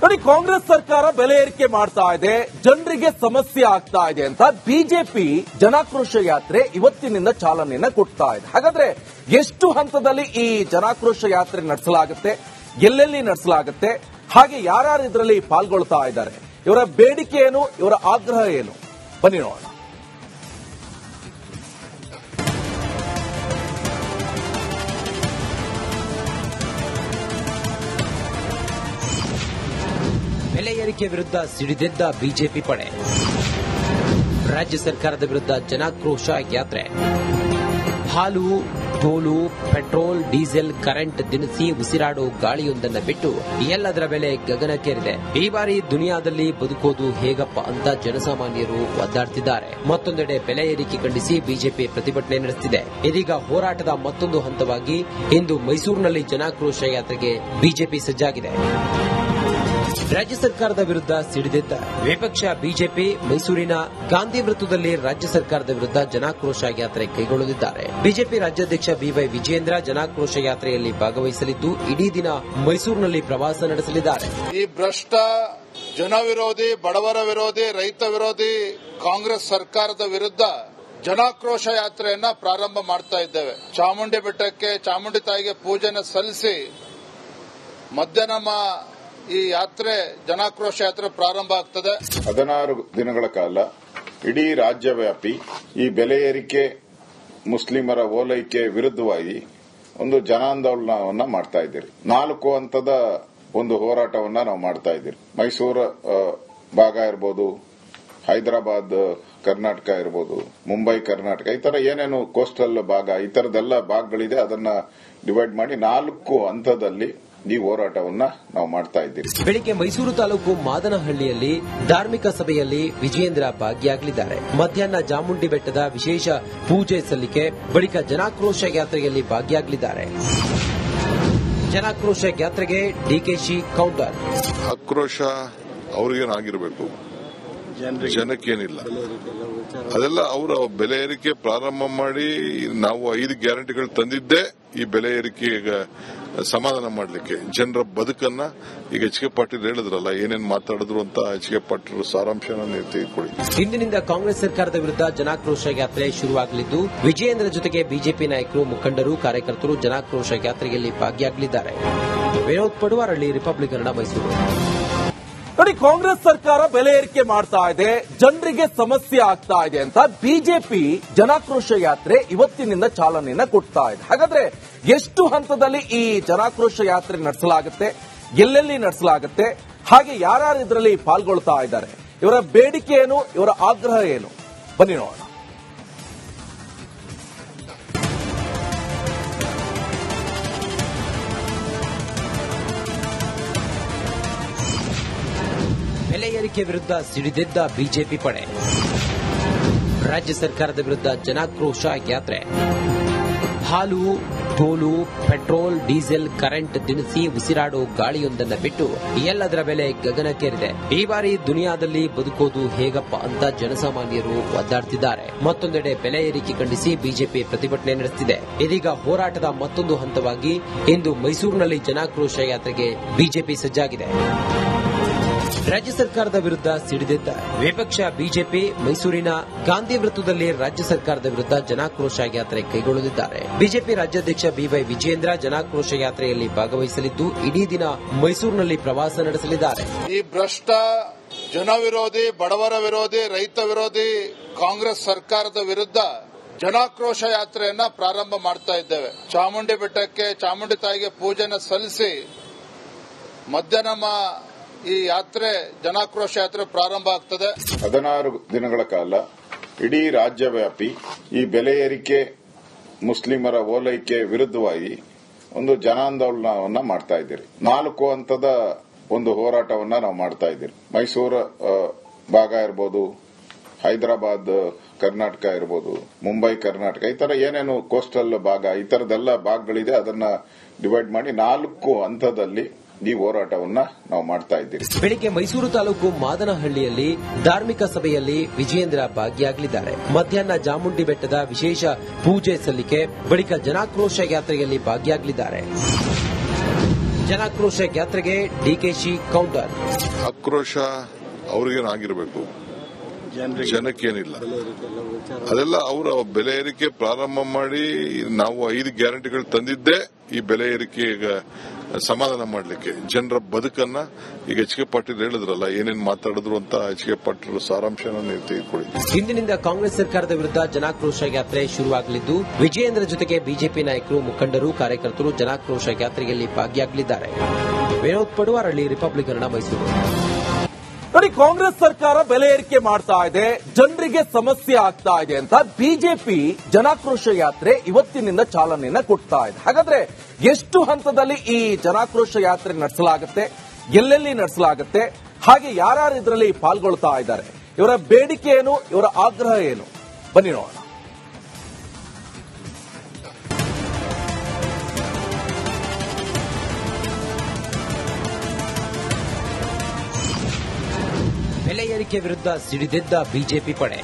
ನೋಡಿ, ಕಾಂಗ್ರೆಸ್ ಸರ್ಕಾರ ಬೆಲೆ ಏರಿಕೆ ಮಾಡ್ತಾ ಇದೆ, ಜನರಿಗೆ ಸಮಸ್ಯೆ ಆಗ್ತಾ ಇದೆ ಅಂತ ಬಿಜೆಪಿ ಜನಾಕ್ರೋಶ ಯಾತ್ರೆ ಇವತ್ತಿನಿಂದ ಚಾಲನೆಯನ್ನ ಕೊಡ್ತಾ ಇದೆ. ಹಾಗಾದ್ರೆ ಎಷ್ಟು ಹಂತದಲ್ಲಿ ಈ ಜನಾಕ್ರೋಶ ಯಾತ್ರೆ ನಡೆಸಲಾಗುತ್ತೆ, ಎಲ್ಲೆಲ್ಲಿ ನಡೆಸಲಾಗುತ್ತೆ, ಹಾಗೆ ಯಾರ್ಯಾರು ಇದರಲ್ಲಿ ಪಾಲ್ಗೊಳ್ತಾ ಇದ್ದಾರೆ, ಇವರ ಬೇಡಿಕೆ ಏನು, ಇವರ ಆಗ್ರಹ ಏನು, ಬನ್ನಿ ನೋಡೋಣ. ಬೆಲೆ ಏರಿಕೆ ವಿರುದ್ಧ ಸಿಡಿದೆದ್ದ ಬಿಜೆಪಿ ಪಡೆ, ರಾಜ್ಯ ಸರ್ಕಾರದ ವಿರುದ್ಧ ಜನಾಕ್ರೋಶ ಯಾತ್ರೆ. ಹಾಲು, ಟೋಲು, ಪೆಟ್ರೋಲ್, ಡೀಸೆಲ್, ಕರೆಂಟ್, ದಿನಸಿ, ಉಸಿರಾಡೋ ಗಾಳಿಯೊಂದನ್ನು ಬಿಟ್ಟು ಎಲ್ಲದರ ಬೆಲೆ ಗಗನಕ್ಕೇರಿದೆ. ಈ ಬಾರಿ ದುನಿಯಾದಲ್ಲಿ ಬದುಕೋದು ಹೇಗಪ್ಪ ಅಂತ ಜನಸಾಮಾನ್ಯರು ಒದ್ದಾಡ್ತಿದ್ದಾರೆ. ಮತ್ತೊಂದೆಡೆ ಬೆಲೆ ಏರಿಕೆ ಖಂಡಿಸಿ ಬಿಜೆಪಿ ಪ್ರತಿಭಟನೆ ನಡೆಸುತ್ತಿದೆ. ಇದೀಗ ಹೋರಾಟದ ಮತ್ತೊಂದು ಹಂತವಾಗಿ ಇಂದು ಮೈಸೂರಿನಲ್ಲಿ ಜನಾಕ್ರೋಶ ಯಾತ್ರೆಗೆ ಬಿಜೆಪಿ ಸಜ್ಜಾಗಿದೆ. ರಾಜ್ಯ ಸರ್ಕಾರದ ವಿರುದ್ಧ ಸಿಡಿದೆದ್ದ ವಿಪಕ್ಷ ಬಿಜೆಪಿ ಮೈಸೂರಿನ ಗಾಂಧಿ ವೃತ್ತದಲ್ಲಿ ರಾಜ್ಯ ಸರ್ಕಾರದ ವಿರುದ್ಧ ಜನಾಕ್ರೋಶ ಯಾತ್ರೆ ಕೈಗೊಳ್ಳಲಿದ್ದಾರೆ. ಬಿಜೆಪಿ ರಾಜ್ಯಾಧ್ಯಕ್ಷ ಬಿವೈ ವಿಜಯೇಂದ್ರ ಜನಾಕ್ರೋಶ ಯಾತ್ರೆಯಲ್ಲಿ ಭಾಗವಹಿಸಲಿದ್ದು ಇಡೀ ದಿನ ಮೈಸೂರಿನಲ್ಲಿ ಪ್ರವಾಸ ನಡೆಸಲಿದ್ದಾರೆ. ಈ ಭ್ರಷ್ಟ ಜನ ವಿರೋಧಿ, ಬಡವರ ವಿರೋಧಿ, ರೈತ ವಿರೋಧಿ ಕಾಂಗ್ರೆಸ್ ಸರ್ಕಾರದ ವಿರುದ್ಧ ಜನಾಕ್ರೋಶ ಯಾತ್ರೆಯನ್ನ ಪ್ರಾರಂಭ ಮಾಡ್ತಾ ಇದ್ದೇವೆ. ಚಾಮುಂಡಿ ಬೆಟ್ಟಕ್ಕೆ ಚಾಮುಂಡಿ ತಾಯಿಗೆ ಪೂಜೆನ ಸಲ್ಲಿಸಿ ಮಧ್ಯಾಹ್ನ ಈ ಯಾತ್ರೆ ಜನಾಕ್ರೋಶ ಯಾತ್ರೆ ಪ್ರಾರಂಭ ಆಗ್ತದೆ. 16 ದಿನಗಳ ಕಾಲ ಇಡೀ ರಾಜ್ಯವ್ಯಾಪಿ ಈ ಬೆಲೆ ಏರಿಕೆ, ಮುಸ್ಲಿಮರ ಓಲೈಕೆ ವಿರುದ್ಧವಾಗಿ ಒಂದು ಜನಾಂದೋಲನವನ್ನ ಮಾಡ್ತಾ ಇದ್ದೀರಿ. 4 ಹಂತದ ಒಂದು ಹೋರಾಟವನ್ನ ನಾವು ಮಾಡ್ತಾ ಇದ್ದೀರಿ. ಮೈಸೂರು ಭಾಗ ಇರಬಹುದು, ಹೈದರಾಬಾದ್ ಕರ್ನಾಟಕ ಇರಬಹುದು, ಮುಂಬೈ ಕರ್ನಾಟಕ, ಈ ತರ ಏನೇನು ಕೋಸ್ಟಲ್ ಭಾಗ, ಈ ತರದೆಲ್ಲ ಭಾಗಗಳಿದೆ. ಅದನ್ನ ಡಿವೈಡ್ ಮಾಡಿ 4 ಹಂತದಲ್ಲಿ ಈ ಹೋರಾಟವನ್ನ ನಾವು ಮಾಡ್ತಾ ಇದ್ದೀವಿ. ಬೆಳಿಗ್ಗೆ ಮೈಸೂರು ತಾಲೂಕು ಮಾದನಹಳ್ಳಿಯಲ್ಲಿ ಧಾರ್ಮಿಕ ಸಭೆಯಲ್ಲಿ ವಿಜಯೇಂದ್ರ ಭಾಗಿಯಾಗಲಿದ್ದಾರೆ. ಮಧ್ಯಾಹ್ನ ಚಾಮುಂಡಿ ಬೆಟ್ಟದ ವಿಶೇಷ ಪೂಜೆ ಸಲ್ಲಿಕೆ ಬಳಿಕ ಜನಾಕ್ರೋಶ ಯಾತ್ರೆಯಲ್ಲಿ ಭಾಗಿಯಾಗಲಿದ್ದಾರೆ. ಜನಾಕ್ರೋಶ ಯಾತ್ರೆಗೆ ಡಿಕೆಶಿ ಕೌಂಟರ್. ಆಕ್ರೋಶ ಅವ್ರಿಗೇನಾಗಿರಬೇಕು, ಜನಕ್ಕೇನಿಲ್ಲ. ಅದೆಲ್ಲ ಅವರ ಬೆಲೆ ಏರಿಕೆ ಪ್ರಾರಂಭ ಮಾಡಿ ನಾವು 5 ಗ್ಯಾರಂಟಿಗಳು ತಂದಿದ್ದೇ ಈ ಬೆಲೆ ಏರಿಕೆಗೆ ಸಮಾಧಾನ ಮಾಡಲಿಕ್ಕೆ, ಜನರ ಬದುಕನ್ನ. ಈಗ ಎಚ್ ಕೆ ಪಾಟೀಲ್ ಹೇಳಿದ್ರಲ್ಲ ಏನೇನು ಮಾತಾಡಿದ್ರು ಅಂತ, ಎಚ್ ಕೆ ಪಾಟೀಲ್ ಸಾರಾಂಶನ ತೆಗೆದುಕೊಳ್ಳಿ. ಇಂದಿನಿಂದ ಕಾಂಗ್ರೆಸ್ ಸರ್ಕಾರದ ವಿರುದ್ಧ ಜನಾಕ್ರೋಶ ಯಾತ್ರೆ ಶುರುವಾಗಲಿದ್ದು ವಿಜಯೇಂದ್ರ ಜೊತೆಗೆ ಬಿಜೆಪಿ ನಾಯಕರು, ಮುಖಂಡರು, ಕಾರ್ಯಕರ್ತರು ಜನಾಕ್ರೋಶ ಯಾತ್ರೆಯಲ್ಲಿ ಭಾಗಿಯಾಗಲಿದ್ದಾರೆ. ವಿನೋದ್ ಪಡುವಾರಳ್ಳಿ, ರಿಪಬ್ಲಿಕ್ ಕನ್ನಡ, ಮೈಸೂರು. ನೋಡಿ, ಕಾಂಗ್ರೆಸ್ ಸರ್ಕಾರ ಬೆಲೆ ಏರಿಕೆ ಮಾಡ್ತಾ ಇದೆ, ಜನರಿಗೆ ಸಮಸ್ಯೆ ಆಗ್ತಾ ಇದೆ ಅಂತ ಬಿಜೆಪಿ ಜನಾಕ್ರೋಶ ಯಾತ್ರೆ ಇವತ್ತಿನಿಂದ ಚಾಲನೆಯನ್ನ ಕೊಡ್ತಾ ಇದೆ. ಹಾಗಾದ್ರೆ ಎಷ್ಟು ಹಂತದಲ್ಲಿ ಈ ಜನಾಕ್ರೋಶ ಯಾತ್ರೆ ನಡೆಸಲಾಗುತ್ತೆ, ಎಲ್ಲೆಲ್ಲಿ ನಡೆಸಲಾಗುತ್ತೆ, ಹಾಗೆ ಯಾರ್ಯಾರು ಇದರಲ್ಲಿ ಪಾಲ್ಗೊಳ್ತಾ ಇದ್ದಾರೆ, ಇವರ ಬೇಡಿಕೆ ಏನು, ಇವರ ಆಗ್ರಹ ಏನು, ಬನ್ನಿ ನೋಡೋಣ. ಬೆಲೆ ಏರಿಕೆ ವಿರುದ್ಧ ಸಿಡಿದೆದ್ದ ಬಿಜೆಪಿ ಪಡೆ, ರಾಜ್ಯ ಸರ್ಕಾರದ ವಿರುದ್ಧ ಜನಾಕ್ರೋಶ ಯಾತ್ರೆ. ಹಾಲು, ಟೋಲು, ಪೆಟ್ರೋಲ್, ಡೀಸೆಲ್, ಕರೆಂಟ್, ದಿನಸಿ, ಉಸಿರಾಡೋ ಗಾಳಿಯೊಂದನ್ನು ಬಿಟ್ಟು ಎಲ್ಲದರ ಬೆಲೆ ಗಗನಕ್ಕೇರಿದೆ. ಈ ಬಾರಿ ದುನಿಯಾದಲ್ಲಿ ಬದುಕೋದು ಹೇಗಪ್ಪ ಅಂತ ಜನಸಾಮಾನ್ಯರು ಒದ್ದಾಡ್ತಿದ್ದಾರೆ. ಮತ್ತೊಂದೆಡೆ ಬೆಲೆ ಏರಿಕೆ ಖಂಡಿಸಿ ಬಿಜೆಪಿ ಪ್ರತಿಭಟನೆ ನಡೆಸುತ್ತಿದೆ. ಇದೀಗ ಹೋರಾಟದ ಮತ್ತೊಂದು ಹಂತವಾಗಿ ಇಂದು ಮೈಸೂರಿನಲ್ಲಿ ಜನಾಕ್ರೋಶ ಯಾತ್ರೆಗೆ ಬಿಜೆಪಿ ಸಜ್ಜಾಗಿದೆ. ರಾಜ್ಯ ಸರ್ಕಾರದ ವಿರುದ್ಧ ಸಿಡಿದೆದ್ದ ವಿಪಕ್ಷ ಬಿಜೆಪಿ ಮೈಸೂರಿನ ಗಾಂಧಿ ವೃತ್ತದಲ್ಲಿ ರಾಜ್ಯ ಸರ್ಕಾರದ ವಿರುದ್ಧ ಜನಾಕ್ರೋಶ ಯಾತ್ರೆ ಕೈಗೊಳ್ಳಲಿದ್ದಾರೆ. ಬಿಜೆಪಿ ರಾಜ್ಯಾಧ್ಯಕ್ಷ ಬಿವೈ ವಿಜಯೇಂದ್ರ ಜನಾಕ್ರೋಶ ಯಾತ್ರೆಯಲ್ಲಿ ಭಾಗವಹಿಸಲಿದ್ದು ಇಡೀ ದಿನ ಮೈಸೂರಿನಲ್ಲಿ ಪ್ರವಾಸ ನಡೆಸಲಿದ್ದಾರೆ. ಈ ಭ್ರಷ್ಟ ಜನ ವಿರೋಧಿ, ಬಡವರ ವಿರೋಧಿ, ರೈತ ವಿರೋಧಿ ಕಾಂಗ್ರೆಸ್ ಸರ್ಕಾರದ ವಿರುದ್ಧ ಜನಾಕ್ರೋಶ ಯಾತ್ರೆಯನ್ನ ಪ್ರಾರಂಭ ಮಾಡ್ತಾ ಇದ್ದೇವೆ. ಚಾಮುಂಡಿ ಬೆಟ್ಟಕ್ಕೆ ಚಾಮುಂಡಿ ತಾಯಿಗೆ ಪೂಜೆನ ಸಲ್ಲಿಸಿ ಮಧ್ಯಾಹ್ನ ಈ ಯಾತ್ರೆ ಜನಾಕ್ರೋಶ ಯಾತ್ರೆ ಪ್ರಾರಂಭ ಆಗ್ತದೆ. 16 ದಿನಗಳ ಕಾಲ ಇಡೀ ರಾಜ್ಯವ್ಯಾಪಿ ಈ ಬೆಲೆ ಏರಿಕೆ, ಮುಸ್ಲಿಮರ ಓಲೈಕೆ ವಿರುದ್ಧವಾಗಿ ಒಂದು ಜನಾಂದೋಲನವನ್ನ ಮಾಡ್ತಾ ಇದ್ದೀರಿ. 4 ಹಂತದ ಒಂದು ಹೋರಾಟವನ್ನ ನಾವು ಮಾಡ್ತಾ ಇದ್ದೀರಿ. ಮೈಸೂರು ಭಾಗ ಇರಬಹುದು, ಹೈದರಾಬಾದ್ ಕರ್ನಾಟಕ ಇರಬಹುದು, ಮುಂಬೈ ಕರ್ನಾಟಕ, ಈ ತರ ಏನೇನು ಕೋಸ್ಟಲ್ ಭಾಗ, ಈ ತರದೆಲ್ಲ ಭಾಗಗಳಿದೆ. ಅದನ್ನ ಡಿವೈಡ್ ಮಾಡಿ 4 ಹಂತದಲ್ಲಿ ಈ ಹೋರಾಟವನ್ನ ನಾವು ಮಾಡ್ತಾ ಇದ್ದೀವಿ. ಬೆಳಿಗ್ಗೆ ಮೈಸೂರು ತಾಲೂಕು ಮಾದನಹಳ್ಳಿಯಲ್ಲಿ ಧಾರ್ಮಿಕ ಸಭೆಯಲ್ಲಿ ವಿಜಯೇಂದ್ರ ಭಾಗಿಯಾಗಲಿದ್ದಾರೆ. ಮಧ್ಯಾಹ್ನ ಚಾಮುಂಡಿ ಬೆಟ್ಟದ ವಿಶೇಷ ಪೂಜೆ ಸಲ್ಲಿಕೆ ಬಳಿಕ ಜನಾಕ್ರೋಶ ಯಾತ್ರೆಯಲ್ಲಿ ಭಾಗಿಯಾಗಲಿದ್ದಾರೆ. ಜನಾಕ್ರೋಶ ಯಾತ್ರೆಗೆ ಡಿಕೆಶಿ ಕೌಂಟರ್. ಆಕ್ರೋಶ ಅವ್ರಿಗೇನಾಗಿರ್ಬೇಕು, ಜನಕ್ಕೇನಿಲ್ಲ. ಅದೆಲ್ಲ ಅವರ ಬೆಲೆ ಏರಿಕೆ ಪ್ರಾರಂಭ ಮಾಡಿ ನಾವು 5 ಗ್ಯಾರಂಟಿಗಳು ತಂದಿದ್ದೇ ಈ ಬೆಲೆ ಏರಿಕೆ ಸಮಾಧಾನ ಮಾಡಲಿಕ್ಕೆ, ಜನರ ಬದುಕನ್ನ. ಈಗ ಎಚ್ ಕೆ ಪಾಟೀಲ್ ಹೇಳಿದ್ರಲ್ಲ ಏನೇನ್ ಮಾತಾಡಿದ್ರು ಅಂತ, ಎಚ್ ಕೆ ಪಾಟೀಲ್ ಸಾರಾಂಶನ ನೀವು ತೆಗೆದುಕೊಳ್ಳಿ. ಇಂದಿನಿಂದ ಕಾಂಗ್ರೆಸ್ ಸರ್ಕಾರದ ವಿರುದ್ಧ ಜನಾಕ್ರೋಶ ಯಾತ್ರೆ ಶುರುವಾಗಲಿದ್ದು, ವಿಜಯೇಂದ್ರ ಜೊತೆಗೆ ಬಿಜೆಪಿ ನಾಯಕರು, ಮುಖಂಡರು, ಕಾರ್ಯಕರ್ತರು ಜನಾಕ್ರೋಶ ಯಾತ್ರೆಯಲ್ಲಿ ಭಾಗಿಯಾಗಲಿದ್ದಾರೆ. ವಿನೋದ್ ಪಡುವಾರಳ್ಳಿ, ರಿಪಬ್ಲಿಕ್ ಕನ್ನಡ, ಮೈಸೂರು. ನೋಡಿ, ಕಾಂಗ್ರೆಸ್ ಸರ್ಕಾರ ಬೆಲೆ ಏರಿಕೆ ಮಾಡ್ತಾ ಇದೆ, ಜನರಿಗೆ ಸಮಸ್ಯೆ ಆಗ್ತಾ ಇದೆ ಅಂತ ಬಿಜೆಪಿ ಜನಾಕ್ರೋಶ ಯಾತ್ರೆ ಇವತ್ತಿನಿಂದ ಚಾಲನೆಯನ್ನ ಕೊಡ್ತಾ ಇದೆ. ಹಾಗಾದ್ರೆ ಎಷ್ಟು ಹಂತದಲ್ಲಿ ಈ ಜನಾಕ್ರೋಶ ಯಾತ್ರೆ ನಡೆಸಲಾಗುತ್ತೆ, ಎಲ್ಲೆಲ್ಲಿ ನಡೆಸಲಾಗುತ್ತೆ, ಹಾಗೆ ಯಾರ್ಯಾರು ಇದರಲ್ಲಿ ಪಾಲ್ಗೊಳ್ತಾ ಇದ್ದಾರೆ, ಇವರ ಬೇಡಿಕೆ ಏನು, ಇವರ ಆಗ್ರಹ ಏನು, ಬನ್ನಿ ನೋಡೋಣ. ಬೆಲೆ ಏರಿಕೆ ವಿರುದ್ಧ ಸಿಡಿದೆದ್ದ ಬಿಜೆಪಿ ಪಡೆ.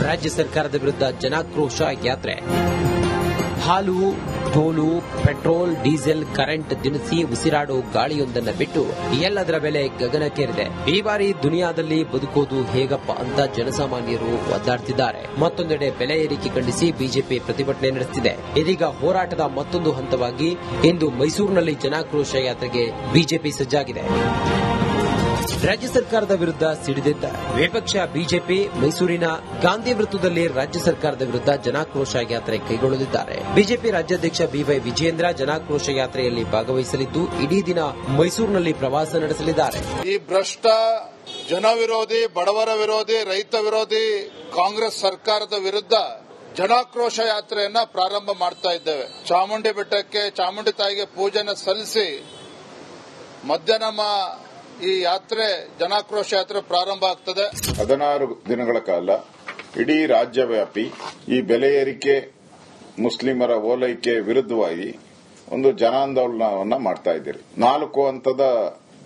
ರಾಜ್ಯ ಸರ್ಕಾರದ ವಿರುದ್ಧ ಜನಾಕ್ರೋಶ ಯಾತ್ರೆ. ಹಾಲು, ಟೋಲು, ಪೆಟ್ರೋಲ್, ಡೀಸೆಲ್, ಕರೆಂಟ್, ದಿನಸಿ, ಉಸಿರಾಡೋ ಗಾಳಿಯೊಂದನ್ನು ಬಿಟ್ಟು ಎಲ್ಲದರ ಬೆಲೆ ಗಗನಕ್ಕೇರಿದೆ. ಈ ಬಾರಿ ದುನಿಯಾದಲ್ಲಿ ಬದುಕೋದು ಹೇಗಪ್ಪ ಅಂತ ಜನಸಾಮಾನ್ಯರು ಒದ್ದಾಡ್ತಿದ್ದಾರೆ. ಮತ್ತೊಂದೆಡೆ ಬೆಲೆ ಏರಿಕೆ ಖಂಡಿಸಿ ಬಿಜೆಪಿ ಪ್ರತಿಭಟನೆ ನಡೆಸುತ್ತಿದೆ. ಇದೀಗ ಹೋರಾಟದ ಮತ್ತೊಂದು ಹಂತವಾಗಿ ಇಂದು ಮೈಸೂರಿನಲ್ಲಿ ಜನಾಕ್ರೋಶ ಯಾತ್ರೆಗೆ ಬಿಜೆಪಿ ಸಜ್ಜಾಗಿದೆ. ರಾಜ್ಯ ಸರ್ಕಾರದ ವಿರುದ್ಧ ಸಿಡಿದೆದ್ದ ವಿಪಕ್ಷ ಬಿಜೆಪಿ ಮೈಸೂರಿನ ಗಾಂಧಿ ವೃತ್ತದಲ್ಲಿ ರಾಜ್ಯ ಸರ್ಕಾರದ ವಿರುದ್ಧ ಜನಾಕ್ರೋಶ ಯಾತ್ರೆ ಕೈಗೊಳ್ಳಲಿದ್ದಾರೆ. ಬಿಜೆಪಿ ರಾಜ್ಯಾಧ್ಯಕ್ಷ ಬಿವೈ ವಿಜಯೇಂದ್ರ ಜನಾಕ್ರೋಶ ಯಾತ್ರೆಯಲ್ಲಿ ಭಾಗವಹಿಸಲಿದ್ದು, ಇಡೀ ದಿನ ಮೈಸೂರಿನಲ್ಲಿ ಪ್ರವಾಸ ನಡೆಸಲಿದ್ದಾರೆ. ಈ ಭ್ರಷ್ಟ, ಜನ ವಿರೋಧಿ, ಬಡವರ ವಿರೋಧಿ, ರೈತ ವಿರೋಧಿ ಕಾಂಗ್ರೆಸ್ ಸರ್ಕಾರದ ವಿರುದ್ಧ ಜನಾಕ್ರೋಶ ಯಾತ್ರೆಯನ್ನ ಪ್ರಾರಂಭ ಮಾಡ್ತಾ ಇದ್ದೇವೆ. ಚಾಮುಂಡಿ ಬೆಟ್ಟಕ್ಕೆ ಚಾಮುಂಡಿ ತಾಯಿಗೆ ಪೂಜೆನ ಸಲ್ಲಿಸಿ ಮಧ್ಯಾಹ್ನ ಈ ಯಾತ್ರೆ, ಜನಾಕ್ರೋಶ ಯಾತ್ರೆ ಪ್ರಾರಂಭ ಆಗ್ತದೆ. 16 ದಿನಗಳ ಕಾಲ ಇಡೀ ರಾಜ್ಯವ್ಯಾಪಿ ಈ ಬೆಲೆ ಏರಿಕೆ, ಮುಸ್ಲಿಮರ ಓಲೈಕೆ ವಿರುದ್ಧವಾಗಿ ಒಂದು ಜನಾಂದೋಲನವನ್ನ ಮಾಡ್ತಾ ಇದ್ದೀರಿ. 4 ಹಂತದ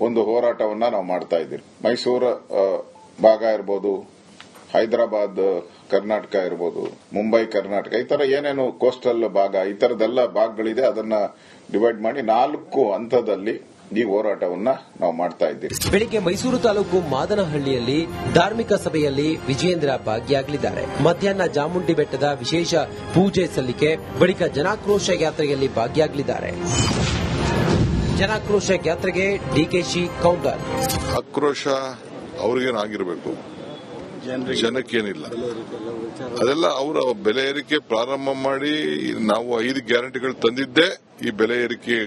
ಒಂದು ಹೋರಾಟವನ್ನ ನಾವು ಮಾಡ್ತಾ ಇದ್ದೀರಿ. ಮೈಸೂರು ಭಾಗ ಇರ್ಬೋದು, ಹೈದರಾಬಾದ್ ಕರ್ನಾಟಕ ಇರ್ಬೋದು, ಮುಂಬೈ ಕರ್ನಾಟಕ, ಈ ತರ ಏನೇನು ಕೋಸ್ಟಲ್ ಭಾಗ, ಈ ತರದೆಲ್ಲ ಭಾಗಗಳಿದೆ. ಅದನ್ನ ಡಿವೈಡ್ ಮಾಡಿ 4 ಹಂತದಲ್ಲಿ ಈ ಹೋರಾಟವನ್ನ ನಾವು ಮಾಡ್ತಾ ಇದ್ದೀವಿ. ಬೆಳಿಗ್ಗೆ ಮೈಸೂರು ತಾಲೂಕು ಮಾದನಹಳ್ಳಿಯಲ್ಲಿ ಧಾರ್ಮಿಕ ಸಭೆಯಲ್ಲಿ ವಿಜಯೇಂದ್ರ ಭಾಗಿಯಾಗಲಿದ್ದಾರೆ. ಮಧ್ಯಾಹ್ನ ಚಾಮುಂಡಿ ಬೆಟ್ಟದ ವಿಶೇಷ ಪೂಜೆ ಸಲ್ಲಿಕೆ ಬಳಿಕ ಜನಾಕ್ರೋಶ ಯಾತ್ರೆಯಲ್ಲಿ ಭಾಗಿಯಾಗಲಿದ್ದಾರೆ. ಜನಾಕ್ರೋಶ ಯಾತ್ರೆಗೆ ಡಿಕೆಶಿ ಕೌಂಟರ್. ಆಕ್ರೋಶ ಅವ್ರಿಗೇನಾಗಿರ್ಬೇಕು, ಜನಕ್ಕೇನಿಲ್ಲ. ಅದೆಲ್ಲ ಅವರ ಬೆಲೆ ಏರಿಕೆ ಪ್ರಾರಂಭ ಮಾಡಿ ನಾವು 5 ಗ್ಯಾರಂಟಿಗಳು ತಂದಿದ್ದೇ ಈ ಬೆಲೆ ಏರಿಕೆ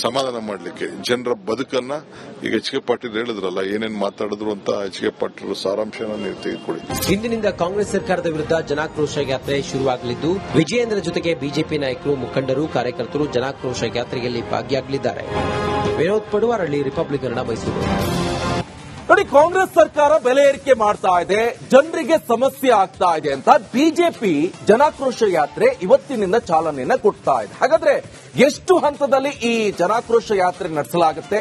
ಸಮಾಧಾನ ಮಾಡಲಿಕ್ಕೆ, ಜನರ ಬದುಕನ್ನ. ಈಗ ಎಚ್ ಕೆ ಪಾಟೀಲ್ ಹೇಳಿದ್ರಲ್ಲ ಏನೇನ್ ಮಾತಾಡಿದ್ರು ಅಂತ, ಎಚ್ ಕೆ ಪಾಟೀಲ್ ಸಾರಾಂಶನ ನೀವು ತೆಗೆದುಕೊಳ್ಳಿ. ಇಂದಿನಿಂದ ಕಾಂಗ್ರೆಸ್ ಸರ್ಕಾರದ ವಿರುದ್ಧ ಜನಾಕ್ರೋಶ ಯಾತ್ರೆ ಶುರುವಾಗಲಿದ್ದು, ವಿಜಯೇಂದ್ರ ಜೊತೆಗೆ ಬಿಜೆಪಿ ನಾಯಕರು, ಮುಖಂಡರು, ಕಾರ್ಯಕರ್ತರು ಜನಾಕ್ರೋಶ ಯಾತ್ರೆಯಲ್ಲಿ ಭಾಗಿಯಾಗಲಿದ್ದಾರೆ. ವಿನೋದ್ ಪಡುವಾರಳ್ಳಿ, ರಿಪಬ್ಲಿಕ್ ಕನ್ನಡ, ಮೈಸೂರು. ನೋಡಿ, ಕಾಂಗ್ರೆಸ್ ಸರ್ಕಾರ ಬೆಲೆ ಏರಿಕೆ ಮಾಡ್ತಾ ಇದೆ, ಜನರಿಗೆ ಸಮಸ್ಯೆ ಆಗ್ತಾ ಇದೆ ಅಂತ ಬಿಜೆಪಿ ಜನಾಕ್ರೋಶ ಯಾತ್ರೆ ಇವತ್ತಿನಿಂದ ಚಾಲನೆಯನ್ನ ಕೊಡ್ತಾ ಇದೆ. ಹಾಗಾದ್ರೆ ಎಷ್ಟು ಹಂತದಲ್ಲಿ ಈ ಜನಾಕ್ರೋಶ ಯಾತ್ರೆ ನಡೆಸಲಾಗುತ್ತೆ,